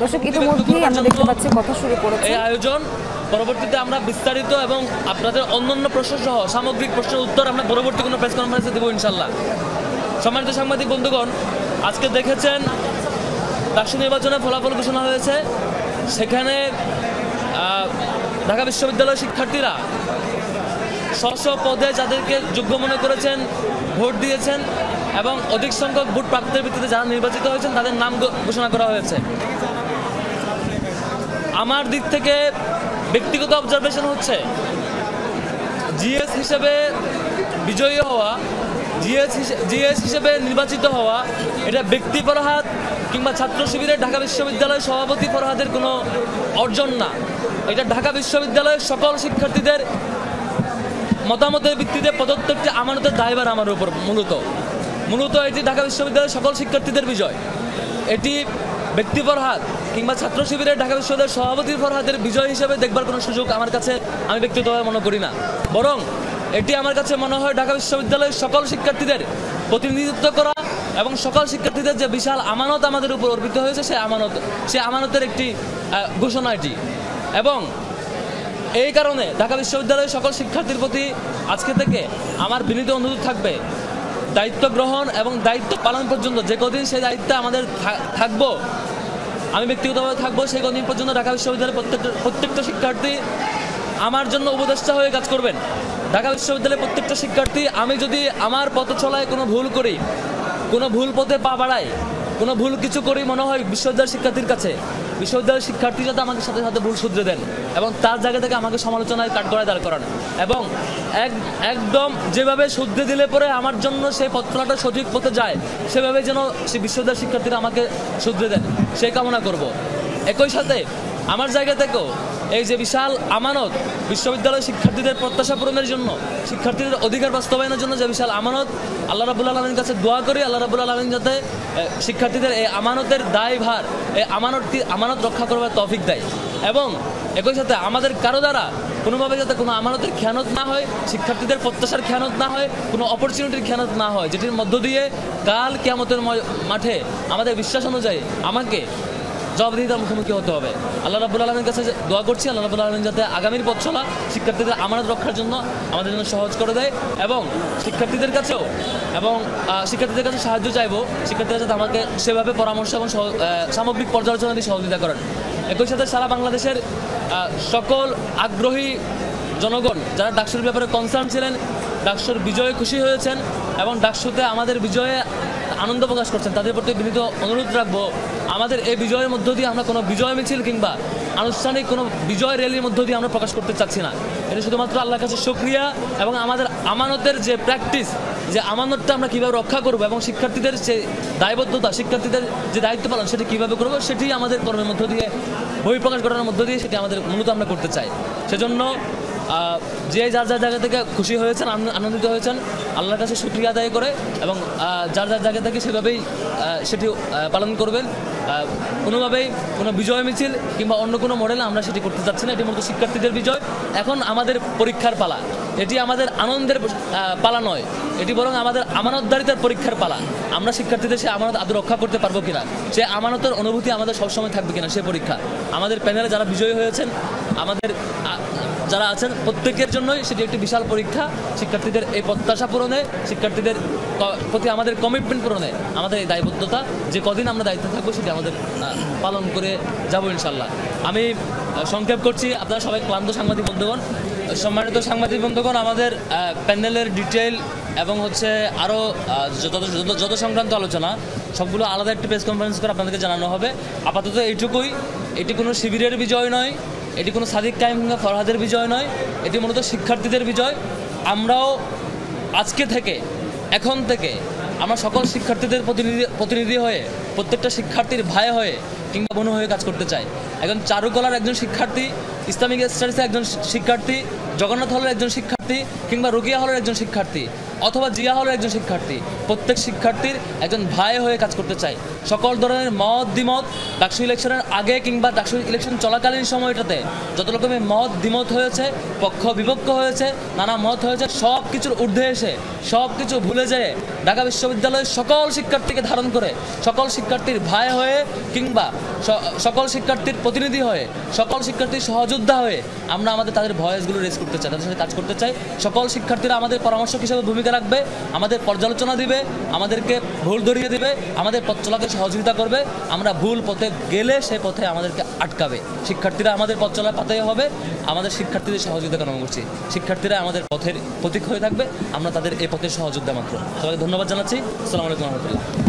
দর্শক ইতিমধ্যেই আমরা দেখতে পাচ্ছি কথা শুরু করেছে এই আয়োজন। পরবর্তীতে আমরা বিস্তারিত এবং আপনাদের অন্যান্য প্রশ্ন সহ সামগ্রিক প্রশ্নের উত্তর আমরা পরবর্তী কোনো প্রেস কনফারেন্সে দেবো ইনশাল্লাহ। সম্মানিত সাংবাদিক বন্ধুগণ, আজকে দেখেছেন ডাকসু নির্বাচনের ফলাফল ঘোষণা হয়েছে। সেখানে ঢাকা বিশ্ববিদ্যালয়ের শিক্ষার্থীরা স্ব পদে যাদেরকে যোগ্য মনে করেছেন ভোট দিয়েছেন এবং অধিক সংখ্যক ভোট প্রাপ্তির ভিত্তিতে যারা নির্বাচিত হয়েছেন তাদের নাম ঘোষণা করা হয়েছে। আমার দিক থেকে ব্যক্তিগত অবজারভেশন হচ্ছে জিএস হিসেবে বিজয়ী হওয়া, জিএস হিসেবে নির্বাচিত হওয়া এটা ব্যক্তি ফরহাদ কিংবা ছাত্র শিবিরের ঢাকা বিশ্ববিদ্যালয়ের সভাপতি ফরহাদের কোনো অর্জন না। এটা ঢাকা বিশ্ববিদ্যালয়ের সকল শিক্ষার্থীদের মতামতের ভিত্তিতে প্রদত্ত একটি আমানতের দায়ভার আমার উপর। মূলত এটি ঢাকা বিশ্ববিদ্যালয়ের সকল শিক্ষার্থীদের বিজয়। এটি ব্যক্তি ফরহাদ কিংবা ছাত্র শিবিরের ঢাকা বিশ্ববিদ্যালয়ের সভাপতি ফরহাদের বিজয় হিসেবে দেখবার কোনো সুযোগ আমার কাছে আমি ব্যক্তিগতভাবে মনে করি না। বরং এটি আমার কাছে মনে হয় ঢাকা বিশ্ববিদ্যালয়ের সকল শিক্ষার্থীদের প্রতিনিধিত্ব করা এবং সকল শিক্ষার্থীদের যে বিশাল আমানত আমাদের উপর অর্পিত হয়েছে সেই আমানতের একটি ঘোষণা এটি। এবং এই কারণে ঢাকা বিশ্ববিদ্যালয়ের সকল শিক্ষার্থীর প্রতি আজকে থেকে আমার বিনীত অনুরোধ থাকবে, দায়িত্ব গ্রহণ এবং দায়িত্ব পালন পর্যন্ত যে কদিন সেই দায়িত্বে আমাদের থাকবো, আমি ব্যক্তিগতভাবে থাকবো, সেই কদিন পর্যন্ত ঢাকা বিশ্ববিদ্যালয়ের প্রত্যেকটা শিক্ষার্থী আমার জন্য উপদেষ্টা হয়ে কাজ করবেন। ঢাকা বিশ্ববিদ্যালয়ের প্রত্যেকটা শিক্ষার্থী, আমি যদি আমার পথ চলায় কোনো ভুল করি, কোনো ভুল পথে পা বাড়াই, কোনো ভুল কিছু করি মনে হয় বিশ্ববিদ্যালয়ের শিক্ষার্থীর কাছে, বিশ্ববিদ্যালয়ের শিক্ষার্থী যাতে আমাকে সাথে সাথে ভুল শুধরে দেন এবং তার জায়গা থেকে আমাকে সমালোচনায় কাঠগড়ায় দাঁড় করান এবং একদম যেভাবে শুধরে দিলে পরে আমার জন্য সেই পথচলাটা সঠিক পথে যায় সেভাবে যেন সেই বিশ্ববিদ্যালয়ের শিক্ষার্থীরা আমাকে শুধরে দেন সেই কামনা করব। একই সাথে আমার জায়গা থেকেও এই যে বিশাল আমানত বিশ্ববিদ্যালয়ের শিক্ষার্থীদের প্রত্যাশা পূরণের জন্য, শিক্ষার্থীদের অধিকার বাস্তবায়নের জন্য যে বিশাল আমানত, আল্লাহ রাব্বুল আলামিনের কাছে দোয়া করি আল্লাহ রাব্বুল আলামিন যাতে শিক্ষার্থীদের এই আমানতের দায়ভার, এই আমানত রক্ষা করবার তৌফিক দেয়। এবং একই সাথে আমাদের কারো দ্বারা কোনোভাবে যাতে কোনো আমানতের খেয়ানত না হয়, শিক্ষার্থীদের প্রত্যাশার খেয়ানত না হয়, কোনো অপরচুনিটির খেয়ানত না হয়, যেটির মধ্য দিয়ে কাল কিয়ামতের মাঠে আমাদের বিশ্বাস অনুযায়ী আমাকে জবাবদিহিতার মুখোমুখি হতে হবে। আল্লাহ রাব্বুল আলামিনের কাছে দোয়া করছি আল্লাহ রাব্বুল আলামিন যাতে আগামীর পথ চলা শিক্ষার্থীদের আমানত রক্ষার জন্য আমাদের জন্য সহজ করে দেয় এবং শিক্ষার্থীদের কাছেও সাহায্য চাইবো, শিক্ষার্থীরা যাতে আমাকে সেভাবে পরামর্শ এবং সামগ্রিক পর্যালোচনা দিয়ে সহযোগিতা করেন। একই সাথে সারা বাংলাদেশের সকল আগ্রহী জনগণ যারা ডাকসুর ব্যাপারে কনসার্ন ছিলেন, ডাকসুর বিজয়ে খুশি হয়েছেন এবং ডাকসুতে আমাদের বিজয়ে আনন্দ প্রকাশ করছেন, তাদের প্রতি বিনীত অনুরোধ রাখবো, আমাদের এই বিজয়ের মধ্য দিয়ে আমরা কোনো বিজয় মিছিল কিংবা আনুষ্ঠানিক কোনো বিজয় র্যালির মধ্য দিয়ে আমরা প্রকাশ করতে চাচ্ছি না। এটা শুধুমাত্র আল্লাহর কাছে শুকরিয়া এবং আমাদের আমানতের যে প্র্যাকটিস, যে আমানতটা আমরা কীভাবে রক্ষা করবো এবং শিক্ষার্থীদের যে দায়বদ্ধতা, শিক্ষার্থীদের যে দায়িত্ব পালন সেটি কীভাবে করবো সেটি আমাদের কর্মের মধ্য দিয়ে, বহিঃপ্রকাশ ঘটানোর মধ্য দিয়ে সেটি আমাদের মূলত আমরা করতে চাই। সেজন্য যে যার জায়গা থেকে খুশি হয়েছেন, আনন্দিত হয়েছেন, আল্লাহর কাছে শুকরিয়া আদায় করে এবং যার জায়গা থেকে সেভাবেই সেটি পালন করবেন। কোনোভাবেই কোনো বিজয় মিছিল কিংবা অন্য কোনো মডেলে আমরা সেটি করতে চাচ্ছি না। এটি মূলত শিক্ষার্থীদের বিজয়। এখন আমাদের পরীক্ষার পালা, এটি আমাদের আনন্দের পালা নয়, এটি বরং আমাদের আমানতদারিতার পরীক্ষার পালা। আমরা শিক্ষার্থীদের সে আমানত আদৌ রক্ষা করতে পারবো কিনা, সে আমানতের অনুভূতি আমাদের সবসময় থাকবে কিনা, সে পরীক্ষা। আমাদের প্যানেলে যারা বিজয়ী হয়েছেন, আমাদের যারা আছেন প্রত্যেকের জন্যই সেটি একটি বিশাল পরীক্ষা। শিক্ষার্থীদের এই প্রত্যাশা পূরণে, শিক্ষার্থীদের প্রতি আমাদের কমিটমেন্ট পূরণে আমাদের এই দায়বদ্ধতা, যে কদিন আমরা দায়িত্বে থাকবো সেটি আমাদের পালন করে যাবো ইনশাল্লাহ। আমি সংক্ষেপ করছি, আপনারা সবাই ক্লান্ত সাংবাদিক বন্ধুগণ, সম্মানিত সাংবাদিক বন্ধুগণ, আমাদের প্যানেলের ডিটেইল এবং আরও যত সংক্রান্ত আলোচনা সবগুলো আলাদা একটি প্রেস কনফারেন্স করে আপনাদেরকে জানানো হবে। আপাতত এইটুকুই, এটি কোনো শিবিরের বিজয় নয়, এটি কোনো সাদিক কায়েম কিংবা ফরহাদের বিজয় নয়, এটি মূলত শিক্ষার্থীদের বিজয়। আমরাও আজকে থেকে, এখন থেকে আমরা সকল শিক্ষার্থীদের প্রতিনিধি হয়ে, প্রত্যেকটা শিক্ষার্থীর ভাই হয়ে কিংবা বোন হয়ে কাজ করতে চাই। একজন চারুকলার একজন শিক্ষার্থী, ইসলামিক স্টাডিজের একজন শিক্ষার্থী, জগন্নাথ হলের একজন শিক্ষার্থী কিংবা রুকিয়া হলের একজন শিক্ষার্থী অথবা জিয়া হলের একজন শিক্ষার্থী, প্রত্যেক শিক্ষার্থীর একজন ভাই হয়ে কাজ করতে চাই। সকল ধরনের মত দ্বিমত ডাকসু ইলেকশনের আগে কিংবা ডাকসু ইলেকশন চলাকালীন সময়টাতে যত রকমের মত দ্বিমত হয়েছে, পক্ষ বিপক্ষ হয়েছে, নানা মত হয়েছে, সব কিছুর ঊর্ধ্বে এসে, সব কিছু ভুলে যেয়ে ঢাকা বিশ্ববিদ্যালয়ের সকল শিক্ষার্থীকে ধারণ করে, সকল শিক্ষার্থীর ভাই হয়ে কিংবা সকল শিক্ষার্থীর প্রতিনিধি হয়ে, সকল শিক্ষার্থীর সহযোদ্ধা হয়ে আমরা তাদের ভয়েসগুলো রেজ করতে চাই, তাদের সাথে কাজ করতে চাই। সকল শিক্ষার্থীরা আমাদের পরামর্শক হিসেবে ভূমিকা রাখবে, আমাদের পর্যালোচনা দিবে, আমাদেরকে ভুল ধরিয়ে দিবে, আমাদের পথ চলাতে সহযোগিতা করবে। আমরা ভুল পথে গেলে সে পথে আমাদেরকে আটকাবে। শিক্ষার্থীরা আমাদের পথ চলার পাতাই হবে। আমাদের শিক্ষার্থীদের সহযোগিতা কামনা করছি। শিক্ষার্থীরা আমাদের পথের প্রতীক হয়ে থাকবে, আমরা তাদের এই পথের সহযোদ্ধা মাত্র। সবাইকে ধন্যবাদ জানাচ্ছি। আসসালামু আলাইকুম রহমতুল্লাহ।